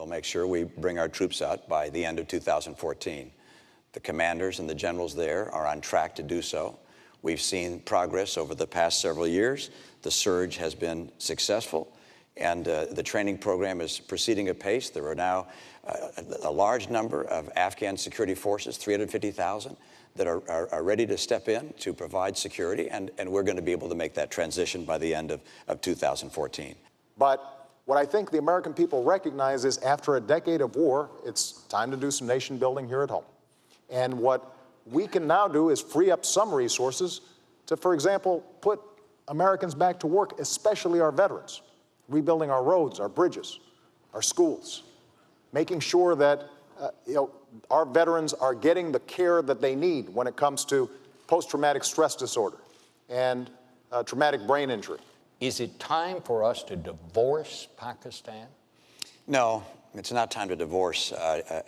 We'll make sure we bring our troops out by the end of 2014. The commanders and the generals there are on track to do so. We've seen progress over the past several years. The surge has been successful, and the training program is proceeding apace. There are now a large number of Afghan security forces, 350,000, that are ready to step in to provide security, and we're going to be able to make that transition by the end of 2014. But what I think the American people recognize is after a decade of war, it's time to do some nation building here at home. And what we can now do is free up some resources to, for example, put Americans back to work, especially our veterans, rebuilding our roads, our bridges, our schools, making sure that our veterans are getting the care that they need when it comes to post-traumatic stress disorder and traumatic brain injury. Is it time for us to divorce Pakistan? No, it's not time to divorce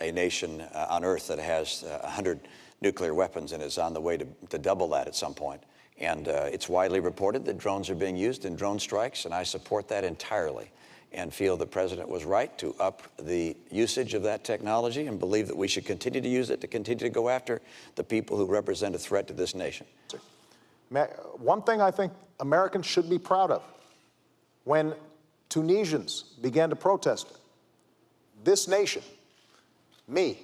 a nation on earth that has 100 nuclear weapons and is on the way to double that at some point. And it's widely reported that drones are being used in drone strikes, and I support that entirely and feel the president was right to up the usage of that technology and believe that we should continue to use it to continue to go after the people who represent a threat to this nation. One thing I think Americans should be proud of, when Tunisians began to protest, this nation, me,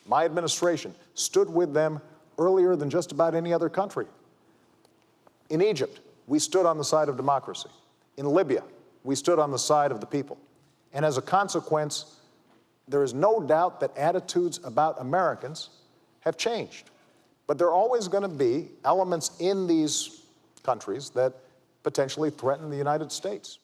my administration, stood with them earlier than just about any other country. In Egypt, we stood on the side of democracy. In Libya, we stood on the side of the people. And as a consequence, there is no doubt that attitudes about Americans have changed. But there are always going to be elements in these countries that potentially threaten the United States.